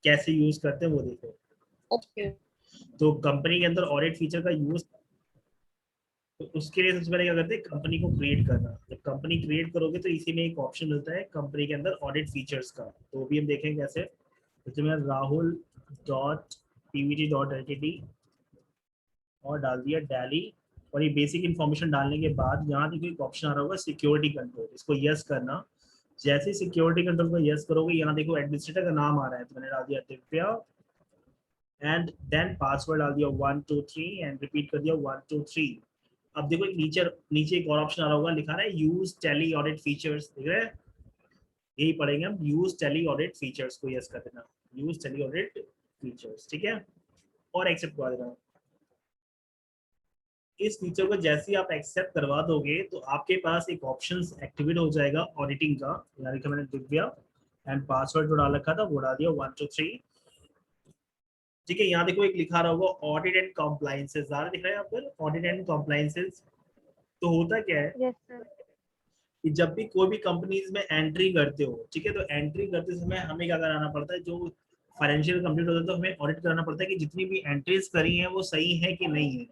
कैसे यूज करते हैं वो देखो। ओके। तो कंपनी के अंदर ऑडिट फीचर का यूज, तो उसके लिए सबसे पहले क्या करते हैं, कंपनी को क्रिएट करना। जब कंपनी क्रिएट करोगे तो इसी में एक ऑप्शन मिलता है कंपनी के अंदर ऑडिट फीचर्स का, तो वो भी हम देखेंगे कैसे। जैसे मैं Rahul dot Pvt dot L और डाल दिया डेली, और ये बेसिक इन्फॉर्मेशन डालने के बाद यहाँ देखो एक ऑप्शन आ रहा होगा सिक्योरिटी कंट्रोल, इसको यस करना। जैसे सिक्योरिटी कंट्रोल को यस करोगे, यहाँ देखो एडमिनिस्ट्रेटर का नाम आ रहा है, तो मैंने डाल दिया दिव्या, एंड देन पासवर्ड डाल दिया 123 एंड रिपीट कर दिया 123। अब देखो एक नीचे नीचे एक और ऑप्शन आ रहा होगा, लिखा है यूज टेली ऑडिट फीचर्स, देख रहे हैं, यही पढ़ेंगे हम, यूज टेली ऑडिट फीचर्स को यस कर देना, यूज टेली ऑडिट फीचर्स, ठीक है, और एक्सेप्ट कर देना। इस फीचर को जैसे ही आप एक्सेप्ट करवा दोगे तो आपके पास एक ऑप्शन एक्टिवेट हो जाएगा ऑडिटिंग का, यानी कि मैंने दिव्या एंड पासवर्ड जो डाल रखा था वो डाल दिया 123, ठीक है। यहाँ देखो एक लिखा रहा होगा ऑडिट एंड कॉम्प्लाइंसेस, ज़्यादा दिख रहा है यहाँ पर ऑडिट एंड कॉम्प्लाइंसेस। तो होता क्या है यस सर। कि जब भी कोई भी कंपनीज में एंट्री करते हो, ठीक है, तो एंट्री करते समय हमें क्या कराना पड़ता है, जो फाइनेंशियल कंप्लीट होता है तो हमें ऑडिट कराना पड़ता है कि जितनी भी एंट्रीज करी हैं वो सही है कि नहीं है,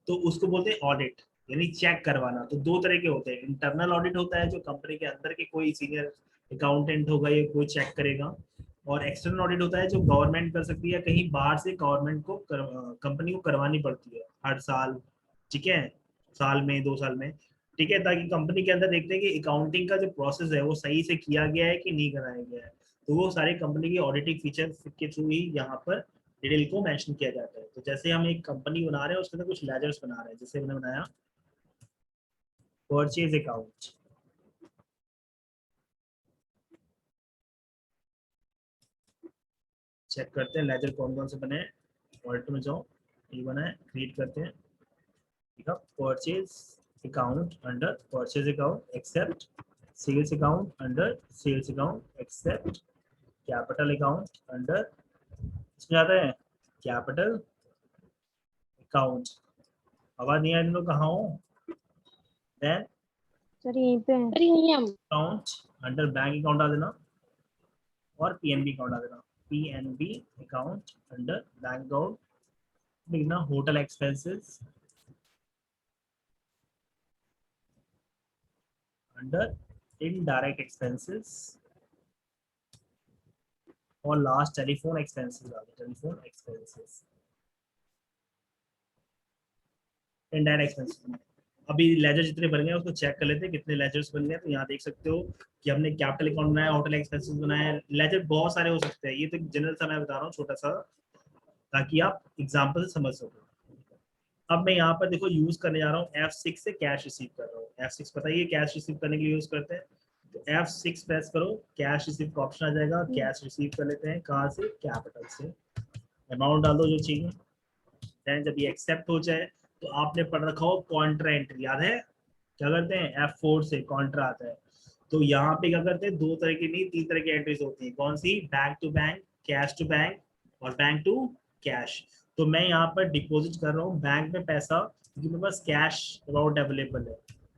तो उसको बोलते हैं ऑडिट, यानी चेक करवाना। तो दो तरह के होते हैं, इंटरनल ऑडिट होता है जो कंपनी के अंदर के कोई सीनियर अकाउंटेंट होगा या कोई चेक करेगा, और एक्सटर्नल ऑडिट होता है जो गवर्नमेंट कर सकती है, कहीं बाहर से गवर्नमेंट को कंपनी को करवानी पड़ती है हर साल, ठीक है, साल में 2 साल में, ठीक है, ताकि कंपनी के अंदर देखते हैं कि अकाउंटिंग का जो प्रोसेस है वो सही से किया गया है कि नहीं कराया गया है। तो वो सारी कंपनी की ऑडिटिंग फीचर के थ्रू ही यहाँ पर डिटेल को मेंशन किया जाता है। तो जैसे हम एक कंपनी बना रहे हैं उसके अंदर कुछ लेजर्स बना रहे हैं, जैसे मैंने बनाया परचेज अकाउंट, चेक करते हैं लेजर कौन कौन से बने हैं, ऑडिट में जाओ, ये बना है, क्रिएट करते हैं, ठीक है, purchase account under purchase account accept, sales account under sales account accept, capital account under, इसमें आता है कैपिटल अकाउंट, आवाज नहीं आ रही, कहाँ हो, देन सर यहीं पे हैं। सर यहीं हम। अकाउंट अंडर बैंक अकाउंट डाल देना, और पीएनबी अकाउंट डाल देना, PNB account under bank account, लिखना hotel expenses under indirect expenses, और लास्ट टेलीफोन एक्सपेंसेस डाल दो, टेलीफोन एक्सपेंसेस इनडायरेक्ट एक्सपेंसेस। अभी लेजर जितने बन गए उसको चेक कर लेते हैं कितने लेजर्स बन गए। तो यहाँ देख सकते हो कि हमने कैपिटल अकाउंट बनाया, होटल एक्सपेंसेस बनाया, लेजर बहुत सारे हो सकते हैं, ये तो जनरल सा मैं बता रहा हूँ छोटा सा, ताकि आप एग्जाम्पल से समझ सको। अब मैं यहाँ पर देखो यूज करने जा रहा हूँ F6 से कैश रिसीव कर रहा हूँ। F6 पता ही है कैश रिसीव करने के लिए यूज करते हैं, तो F6 प्रेस करो, कैश रिसीव का ऑप्शन आ जाएगा, कैश रिसीव कर लेते हैं, कहाँ से, कैपिटल से, अमाउंट डाल दो जो चाहिए, देन जब ये एक्सेप्ट हो जाए तो आपने पढ़ रखा हो कॉन्ट्रा एंट्री, याद है क्या करते हैं, F4 से कॉन्ट्रा आता है। तो यहाँ पे क्या करते हैं, दो तरह की नहीं 3 तरह की एंट्रीज होती है, कौन सी, bank to bank, cash to bank, और बैंक टू कैश। तो मैं यहाँ पर डिपॉजिट कर रहा हूँ बैंक में पैसा, क्योंकि मेरे पास कैश अमाउंट अवेलेबल है,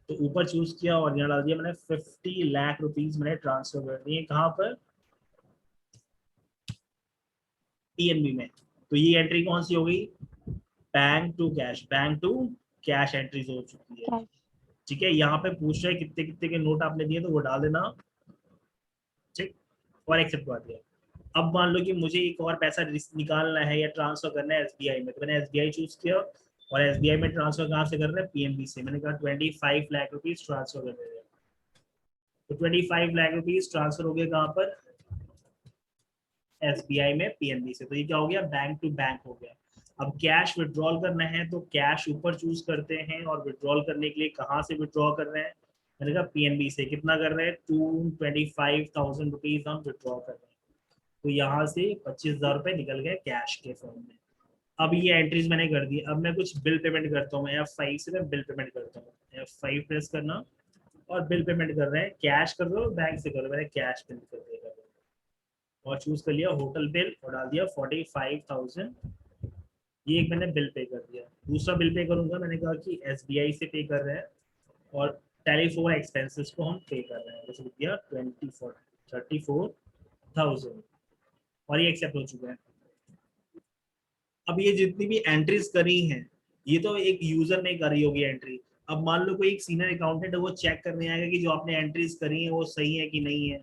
तो ऊपर चूज किया और यहाँ डाल दिया मैंने 50 लाख रुपीज मैंने ट्रांसफर कर दिए, कहाँ पर, पीएनबी में। तो ये एंट्री कौन सी हो गई, bank to cash, bank to cash entries हो चुकी है, कैश। ठीक है। यहाँ पे पूछ रहे हैं कितने कितने के नोट आपने दिए, तो वो डाल देना, ठीक, और एक्सेप्ट कर दिया। अब मान लो कि मुझे एक और पैसा निकालना है या ट्रांसफर करना है एसबीआई में, तो मैंने एसबीआई चूज किया, और एसबीआई में ट्रांसफर कहाँ से कर रहे हैं, पीएनबी से, मैंने कहा 25 लाख रुपीज ट्रांसफर कर रहे हैं, तो 25 लाख रुपीज ट्रांसफर हो गया कहाँ पर, एसबीआई में पीएनबी से। तो ये क्या हो गया, बैंक टू बैंक हो गया। अब कैश विड्रॉल करना है तो कैश ऊपर चूज करते हैं, और विड्रॉल करने के लिए कहाँ से विड्रॉ कर रहे हैं, मैंने कहा पीएनबी से, कितना कर रहे हैं, 225,000 रुपीज हम विड्रॉ कर रहे हैं, तो यहाँ से 25,000 रुपए निकल गए कैश के फॉर्म में। अब ये एंट्रीज मैंने कर दी, अब मैं कुछ बिल पेमेंट करता हूँ, F5 से मैं बिल पेमेंट करता हूँ, F5 प्रेस करना, और बिल पेमेंट कर रहे हैं, कैश कर दो बैंक से करो, मैंने कैश बिल कर दिया, और चूज कर लिया होटल बिल और डाल दिया 45,000, ये एक मैंने बिल पे कर दिया। दूसरा बिल पे करूंगा, मैंने कहा कि एसबीआई से पे कर रहे हैं, और टेलीफोन एक्सपेंसेस को हम पे कर रहे हैं, जैसे दिया 24 34,000, और ये एक्सेप्ट हो चुका है। अब ये जितनी भी एंट्रीज करी हैं, ये तो एक यूजर ने करी होगी एंट्री। अब मान लो कोई एक सीनियर अकाउंटेंट है, वो चेक करने आएगा कि जो आपने एंट्रीज करी है वो सही है कि नहीं है,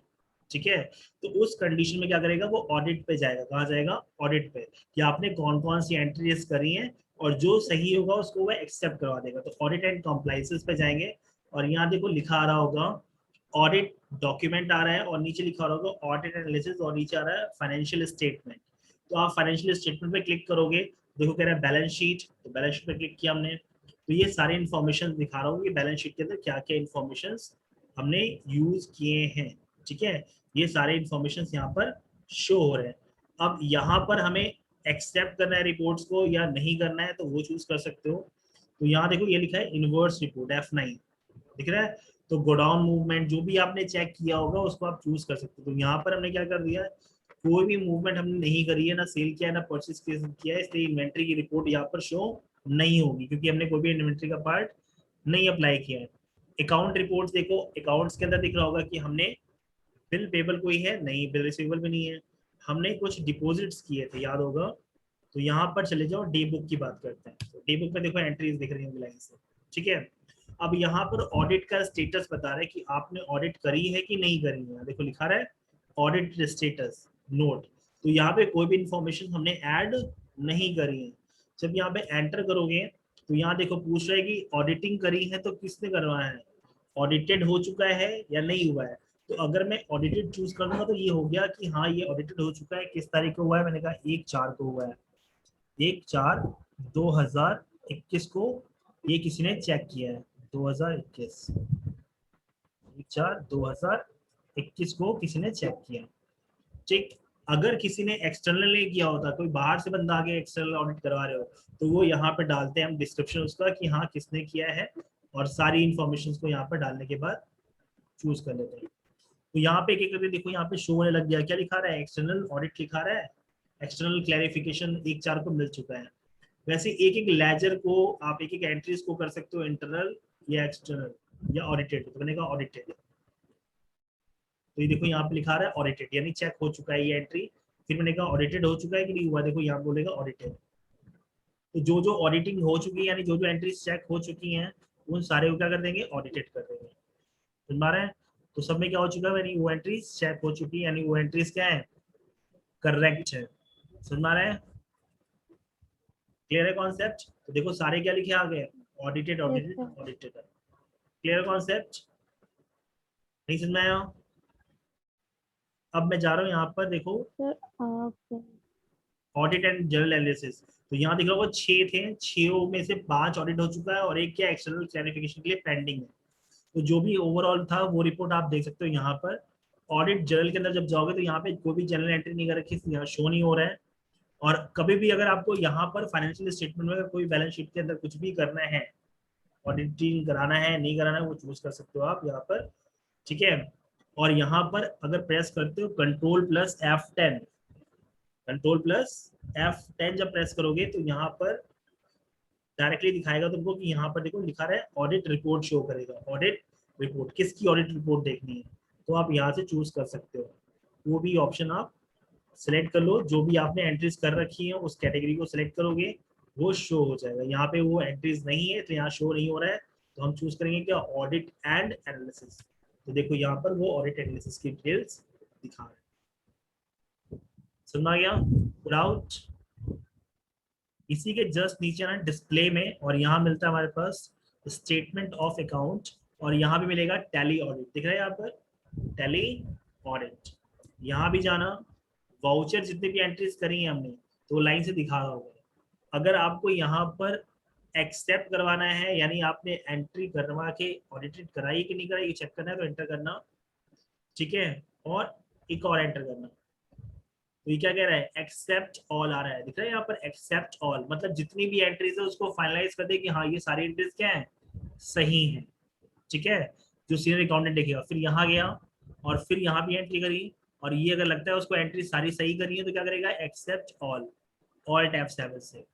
ठीक है। तो उस कंडीशन में क्या करेगा, वो ऑडिट पे जाएगा। कहाँ जाएगा, ऑडिट पे, कि आपने कौन कौन सी एंट्रीज करी हैं, और जो सही होगा उसको वो एक्सेप्ट करवा देगा। तो ऑडिट एंड कॉम्प्लाइंसेस पे जाएंगे, और यहाँ देखो लिखा आ रहा होगा ऑडिट डॉक्यूमेंट आ रहा है, और नीचे लिखा आ रहा होगा ऑडिट एनालिसिस, और नीचे आ रहा है फाइनेंशियल स्टेटमेंट। तो आप फाइनेंशियल स्टेटमेंट पे क्लिक करोगे, देखो कह रहा है बैलेंस शीट, तो बैलेंस शीट पे क्लिक किया हमने, तो ये सारे इन्फॉर्मेशन दिखा रहा हूँ कि बैलेंस शीट के अंदर क्या क्या इन्फॉर्मेशन हमने यूज किए हैं, ठीक है। ये सारे इन्फॉर्मेशन यहाँ पर शो हो रहे हैं। अब यहाँ पर हमें एक्सेप्ट करना है रिपोर्ट्स को या नहीं करना है, तो वो चूज कर सकते हो। तो यहाँ देखो ये लिखा है इनवर्स रिपोर्ट F9 दिख रहा है। तो गोडाउन मूवमेंट जो भी आपने चेक किया होगा उसको आप चूज कर सकते हो। तो यहाँ पर हमने क्या कर दिया, कोई भी मूवमेंट हमने नहीं करी है, ना सेल किया है ना परचेज किया है, इसलिए इन्वेंट्री की रिपोर्ट यहाँ पर शो नहीं होगी, क्योंकि हमने कोई भी इन्वेंट्री का पार्ट नहीं अप्लाई किया है। अकाउंट रिपोर्ट्स देखो, अकाउंट्स के अंदर दिख रहा होगा कि हमने बिल पेबल कोई है नहीं, बिल रिसीवेबल भी नहीं है, हमने कुछ डिपॉजिट्स किए थे, याद होगा। तो यहाँ पर चले जाओ, डे बुक की बात करते हैं। तो डे बुक में देखो एंट्रीज दिख रही होंगी लाइन से, ठीक है। अब यहाँ पर ऑडिट का स्टेटस बता रहा है कि आपने ऑडिट करी है कि नहीं करी है। देखो लिखा रहा है ऑडिट स्टेटस नोट। तो यहाँ पे कोई भी इंफॉर्मेशन हमने ऐड नहीं करी है। जब यहाँ पे एंटर करोगे तो यहाँ देखो पूछ रहा है कि ऑडिटिंग करी है तो किसने करवाया है, ऑडिटेड हो चुका है या नहीं हुआ है। तो अगर मैं ऑडिटेड चूज कर दूंगा तो ये हो गया कि हाँ ये ऑडिटेड हो चुका है। किस तारीख को हुआ है, मैंने कहा 1/4 को हुआ है, 1/4/2021 को ये किसी ने चेक किया है। 2021, 1/4/2021 को किसी ने चेक किया, ठीक। अगर किसी ने एक्सटर्नल नहीं किया होता, कोई बाहर से बंदा आके एक्सटर्नल ऑडिट करवा रहे हो, तो वो यहाँ पे डालते हैं हम डिस्क्रिप्शन उसका कि हाँ किसने किया है, और सारी इंफॉर्मेशन को यहाँ पर डालने के बाद चूज कर लेते हैं। तो यहाँ पे एक करके देखो, यहाँ पे शो होने लग गया, क्या लिखा रहा है, एक्सटर्नल ऑडिट लिखा रहा है, एक्सटर्नल क्लैरिफिकेशन 1/4 को मिल चुका है। वैसे एक एक लेजर को आप एक एक एंट्रीज को कर सकते हो, इंटरनल या एक्सटर्नल या ऑडिटेड, तो बनेगा ऑडिटेड। तो ये देखो यहाँ पे लिखा रहा है ऑडिटेड, यानी चेक हो चुका है ये एंट्री। फिर मैंने कहा ऑडिटेड हो चुका है कि नहीं हुआ, देखो यहाँ बोलेगा ऑडिटेड। तो जो जो ऑडिटिंग हो चुकी है, यानी जो जो एंट्रीज चेक हो चुकी हैं, उन सारे को क्या कर देंगे, ऑडिटेड कर देंगे। समझ पा रहे हैं। तो सब में क्या हो चुका है, यानी वो एंट्रीज चेक हो चुकी है, यानी वो एंट्रीज क्या है, करेक्ट है। समझ पा रहे हैं, क्लियर है कॉन्सेप्ट। तो देखो सारे क्या लिखे आ गए, audited Yes, audited sir. Audited. Clear concept, नहीं समझ में आया। अब मैं जा रहा हूँ यहाँ पर, देखो Sir, okay. Audit and general analysis. तो यहाँ दिख रहा होगा 6 थे, 6 में से 5 ऑडिट हो चुका है और एक क्या एक्सटर्नल क्लैरिफिकेशन के लिए पेंडिंग है। तो जो भी ओवरऑल था वो रिपोर्ट आप देख सकते हो यहाँ पर। ऑडिट जनरल के अंदर जब जाओगे तो यहाँ पे कोई भी जनरल एंट्री नहीं कर रखी, यहाँ शो नहीं हो रहा है। और कभी भी अगर आपको यहाँ पर फाइनेंशियल स्टेटमेंट में कोई बैलेंस शीट के अंदर कुछ भी करना है, ऑडिटिंग कराना है नहीं कराना है, वो चूज कर सकते हो आप यहाँ पर, ठीक है। और यहाँ पर अगर प्रेस करते हो कंट्रोल+F10, कंट्रोल+F10 जब प्रेस करोगे तो यहाँ पर डायरेक्टली दिखाएगा तुमको कि यहाँ पर देखो लिखा रहा है ऑडिट रिपोर्ट शो करेगा। ऑडिट रिपोर्ट, किसकी ऑडिट रिपोर्ट देखनी है, तो आप यहाँ से चूज कर सकते हो। वो भी ऑप्शन आप सिलेक्ट कर लो, जो भी आपने एंट्रीज कर रखी है उस कैटेगरी को सिलेक्ट करोगे, वो शो हो जाएगा। यहाँ पे वो एंट्रीज नहीं है तो यहाँ शो नहीं हो रहा है, तो हम चूज करेंगे क्या, ऑडिट एंड एनालिसिस। तो देखो यहाँ पर वो ऑडिट एनालिसिस की डिटेल्स दिखा रहे हैं। समझ आ गया, विदाउट। इसी के जस्ट नीचे ना डिस्प्ले में, और यहाँ मिलता है हमारे पास स्टेटमेंट ऑफ अकाउंट, और यहाँ भी मिलेगा टैली ऑडिट, दिख रहा है यहाँ पर टैली ऑडिट। यहाँ भी जाना, वाउचर जितने भी एंट्रीज करी हैं हमने तो लाइन से दिखा रहा होगा। अगर आपको यहाँ पर एक्सेप्ट करवाना है, यानी आपने एंट्री करवा के ऑडिटेड कराई कि नहीं कराई चेक करना है, तो एंटर करना, ठीक है। और एक और एंटर करना। तो ये क्या कह रहा है, एक्सेप्ट ऑल आ रहा है, दिख रहा है यहाँ पर एक्सेप्ट ऑल, मतलब जितनी भी एंट्रीज है उसको फाइनलाइज कर दे कि हाँ ये सारी एंट्रीज क्या है, सही है, ठीक है। जो सीनियर अकाउंटेंट देखेगा, फिर यहाँ गया और फिर यहाँ भी एंट्री करी, और ये अगर लगता है उसको एंट्री सारी सही करी है तो क्या करेगा, एक्सेप्ट ऑल टैब से।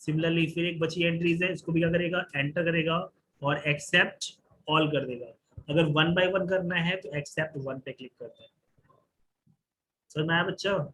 सिमिलरली फिर एक बची एंट्रीज है, इसको भी क्या करेगा, एंटर करेगा और एक्सेप्ट ऑल कर देगा। अगर 1 by 1 करना है तो एक्सेप्ट 1 पे क्लिक करते हैं। समझ में आया बच्चा।